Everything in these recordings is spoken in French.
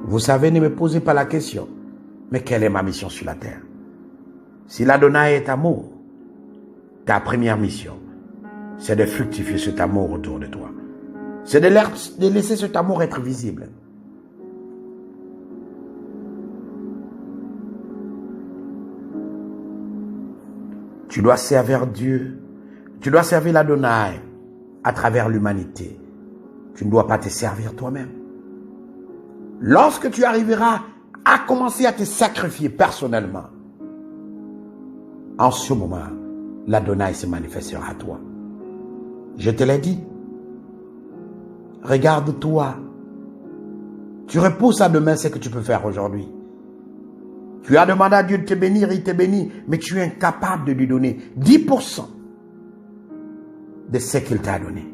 Vous savez, ne me posez pas la question. Mais quelle est ma mission sur la terre? Si l'Adonai est amour, ta première mission, c'est de fructifier cet amour autour de toi. C'est de laisser cet amour être visible. Tu dois servir Dieu. Tu dois servir l'Adonai à travers l'humanité. Tu ne dois pas te servir toi-même. Lorsque tu arriveras à commencer à te sacrifier personnellement, en ce moment, l'Adonai se manifestera à toi. Je te l'ai dit. Regarde-toi. Tu repousses à demain ce que tu peux faire aujourd'hui. Tu as demandé à Dieu de te bénir, il te bénit, mais tu es incapable de lui donner 10% de ce qu'il t'a donné.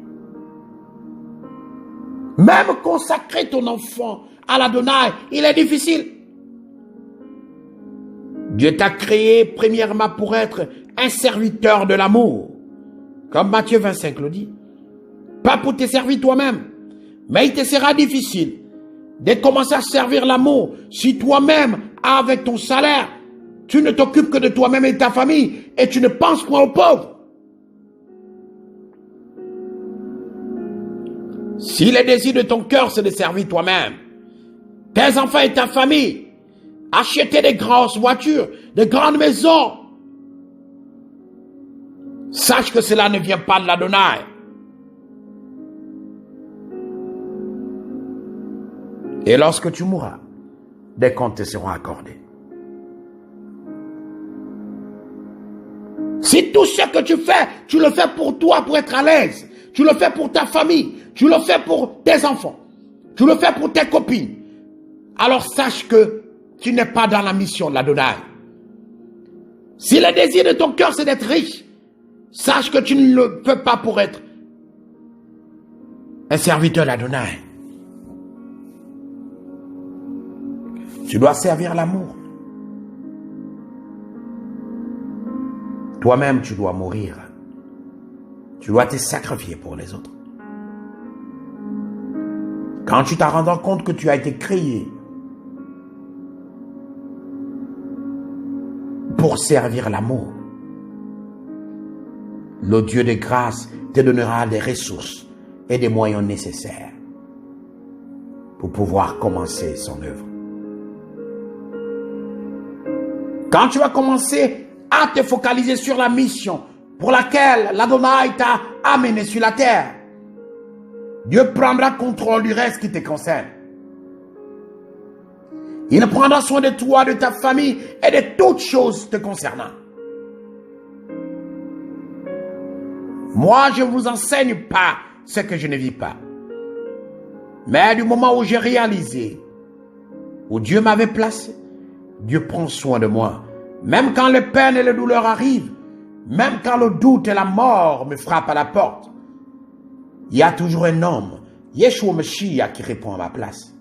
Même consacrer ton enfant à l'Adonai, il est difficile. Dieu t'a créé premièrement pour être un serviteur de l'amour, comme Matthieu 25 le dit. Pas pour te servir toi-même, mais il te sera difficile de commencer à servir l'amour si toi-même, avec ton salaire, tu ne t'occupes que de toi-même et de ta famille et tu ne penses point aux pauvres. Si le désir de ton cœur c'est de servir toi-même, tes enfants et ta famille, acheter des grosses voitures, des grandes maisons, sache que cela ne vient pas de l'Adonai. Et lorsque tu mourras, des comptes te seront accordés. Si tout ce que tu fais, tu le fais pour toi, pour être à l'aise, tu le fais pour ta famille, tu le fais pour tes enfants, tu le fais pour tes copines, alors sache que tu n'es pas dans la mission de l'Adonai. Si le désir de ton cœur c'est d'être riche, sache que tu ne le fais pas pour être un serviteur de l'Adonai. Tu dois servir l'amour. Toi-même, tu dois mourir. Tu dois te sacrifier pour les autres. Quand tu t'en rendras compte que tu as été créé pour servir l'amour, le Dieu de grâce te donnera des ressources et des moyens nécessaires pour pouvoir commencer son œuvre. Quand tu vas commencer à te focaliser sur la mission pour laquelle l'Adonai t'a amené sur la terre, Dieu prendra contrôle du reste qui te concerne. Il prendra soin de toi, de ta famille et de toutes choses te concernant. Moi, je ne vous enseigne pas ce que je ne vis pas. Mais du moment où j'ai réalisé, où Dieu m'avait placé, Dieu prend soin de moi. Même quand les peines et les douleurs arrivent, même quand le doute et la mort me frappent à la porte, il y a toujours un homme, Yeshua Mashiach, qui répond à ma place.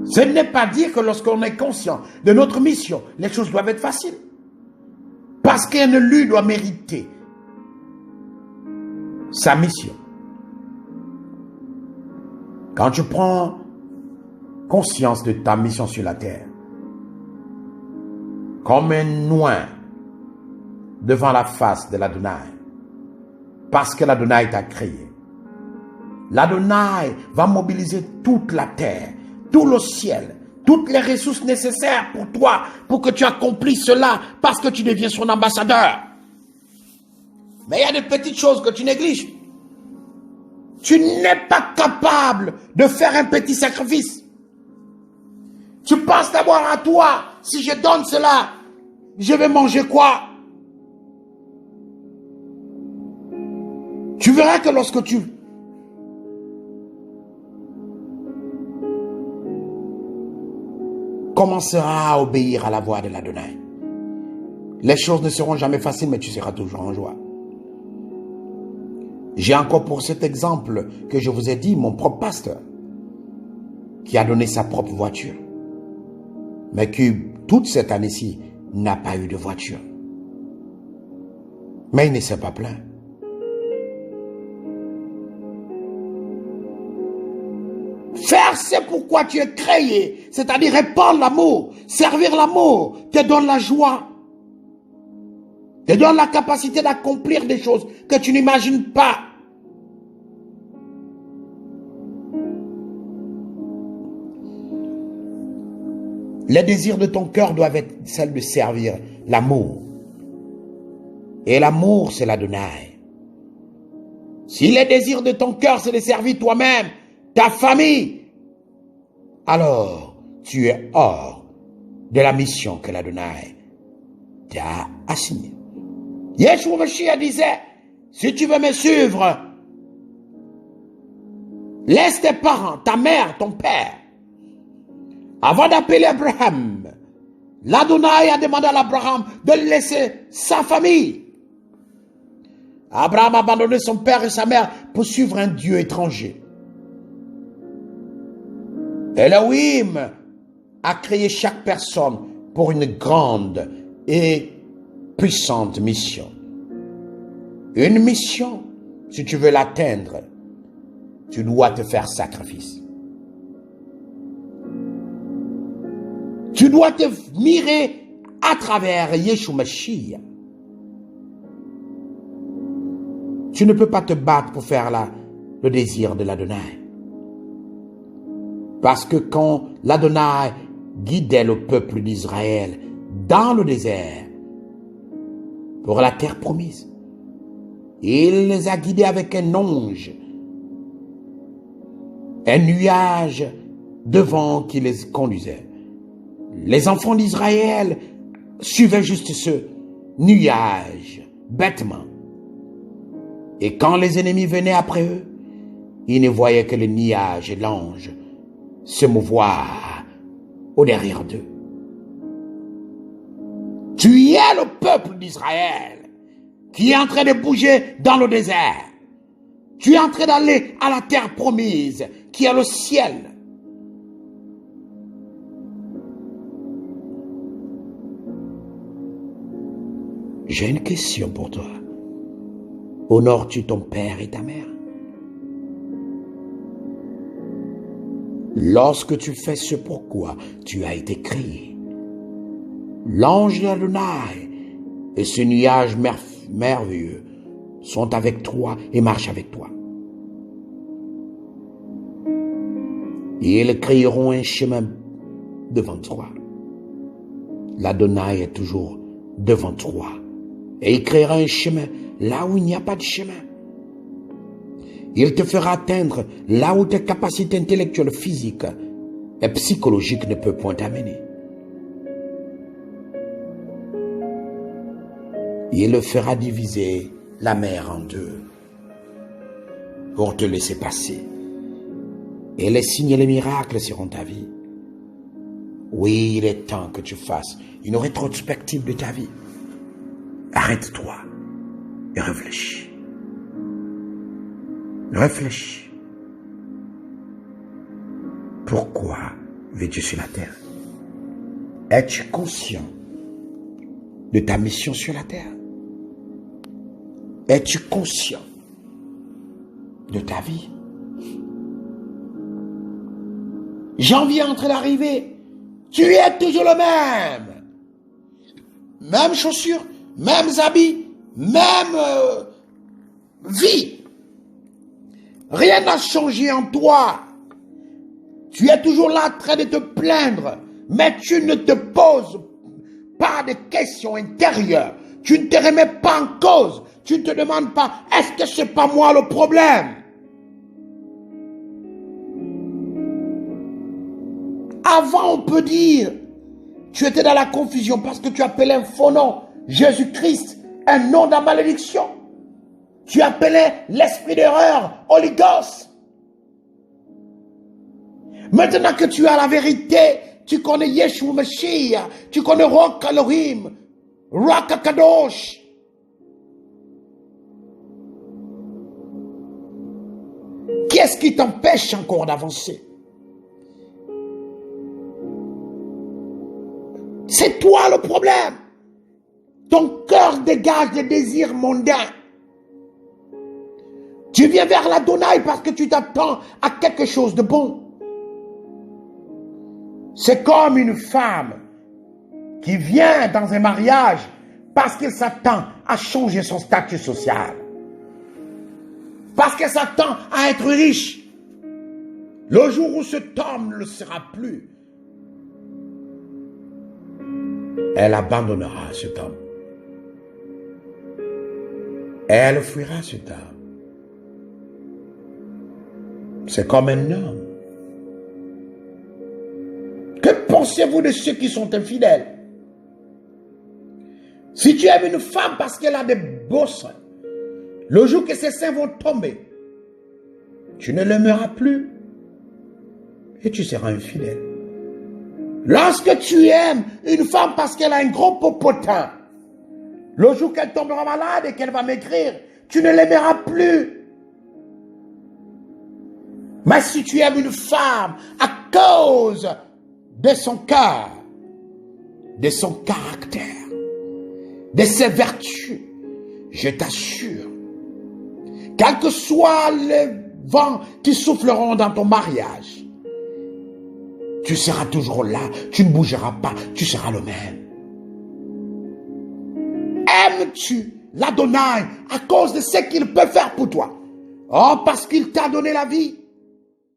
Ce n'est pas dire que lorsqu'on est conscient de notre mission, les choses doivent être faciles. Parce qu'un élu doit mériter sa mission. Quand tu prends conscience de ta mission sur la terre, comme un oint devant la face de l'Adonai, parce que l'Adonai t'a créé. L'Adonai va mobiliser toute la terre, tout le ciel, toutes les ressources nécessaires pour toi, pour que tu accomplisses cela, parce que tu deviens son ambassadeur. Mais il y a des petites choses que tu négliges. Tu n'es pas capable de faire un petit sacrifice. Tu penses d'abord à toi. Si je donne cela, je vais manger quoi? Tu verras que lorsque tu commenceras à obéir à la voix de l'Adonai, les choses ne seront jamais faciles, mais tu seras toujours en joie. J'ai encore pour cet exemple que je vous ai dit, mon propre pasteur, qui a donné sa propre voiture, mais qui, toute cette année-ci, n'a pas eu de voiture. Mais il ne s'est pas plaint. Faire c'est pourquoi tu es créé, c'est-à-dire répandre l'amour, servir l'amour, te donne la joie, te donne la capacité d'accomplir des choses que tu n'imagines pas. Les désirs de ton cœur doivent être celles de servir l'amour. Et l'amour, c'est l'Adonai. Si les désirs de ton cœur, c'est de servir toi-même, ta famille, alors tu es hors de la mission que l'Adonai t'a assignée. Yeshua Mashiach disait, si tu veux me suivre, laisse tes parents, ta mère, ton père. Avant d'appeler Abraham, l'Adonai a demandé à Abraham de laisser sa famille. Abraham a abandonné son père et sa mère pour suivre un Dieu étranger. Elohim a créé chaque personne pour une grande et puissante mission. Une mission, si tu veux l'atteindre, tu dois te faire sacrifice. Tu dois te mirer à travers Yeshua Mashiach. Tu ne peux pas te battre pour faire le désir de l'Adonai. Parce que quand l'Adonai guidait le peuple d'Israël dans le désert pour la terre promise, il les a guidés avec un ange, un nuage de vent qui les conduisait. Les enfants d'Israël suivaient juste ce nuage, bêtement. Et quand les ennemis venaient après eux, ils ne voyaient que le nuage et l'ange se mouvoir au derrière d'eux. Tu es le peuple d'Israël qui est en train de bouger dans le désert. Tu es en train d'aller à la terre promise qui est le ciel. J'ai une question pour toi. Honores-tu ton père et ta mère? Lorsque tu fais ce pourquoi tu as été créé, l'ange de l'Adonai et ce nuage merveilleux sont avec toi et marchent avec toi. Et ils créeront un chemin devant toi. L'Adonai est toujours devant toi. Et il créera un chemin là où il n'y a pas de chemin. Il te fera atteindre là où tes capacités intellectuelles, physiques et psychologiques ne peuvent point t'amener. Il le fera diviser la mer en deux pour te laisser passer. Et les signes et les miracles seront ta vie. Oui, il est temps que tu fasses une rétrospective de ta vie. Arrête-toi et réfléchis. Réfléchis. Pourquoi vis-tu sur la terre? Es-tu conscient de ta mission sur la terre? Es-tu conscient de ta vie? Janvier est en train d'arriver. Tu es toujours le même. Même chaussures, mêmes habits, même vie. Rien n'a changé en toi. Tu es toujours là en train de te plaindre, mais tu ne te poses pas de questions intérieures. Tu ne te remets pas en cause. Tu ne te demandes pas, est-ce que c'est pas moi le problème? Avant, on peut dire, tu étais dans la confusion parce que tu appelais un faux nom, Jésus-Christ, un nom de la malédiction. Tu appelais l'esprit d'erreur, Holy Ghost. Maintenant que tu as la vérité, tu connais Yeshua Mashiach, tu connais Rock Elohim, Rock Kadosh. Qu'est-ce qui t'empêche encore d'avancer? C'est toi le problème. Ton cœur dégage des désirs mondains. Tu viens vers l'Adonai parce que tu t'attends à quelque chose de bon. C'est comme une femme qui vient dans un mariage parce qu'elle s'attend à changer son statut social. Parce qu'elle s'attend à être riche. Le jour où cet homme ne le sera plus, elle abandonnera cet homme. Elle fuira cet homme. C'est comme un homme. Que pensez-vous de ceux qui sont infidèles? Si tu aimes une femme parce qu'elle a des beaux seins, le jour que ses seins vont tomber, tu ne l'aimeras plus et tu seras infidèle. Lorsque tu aimes une femme parce qu'elle a un gros popotin, le jour qu'elle tombera malade et qu'elle va maigrir, tu ne l'aimeras plus. Mais si tu aimes une femme à cause de son cœur, de son caractère, de ses vertus, je t'assure, quels que soient les vents qui souffleront dans ton mariage, tu seras toujours là, tu ne bougeras pas, tu seras le même. Aimes-tu l'Adonai à cause de ce qu'il peut faire pour toi? Oh, parce qu'il t'a donné la vie.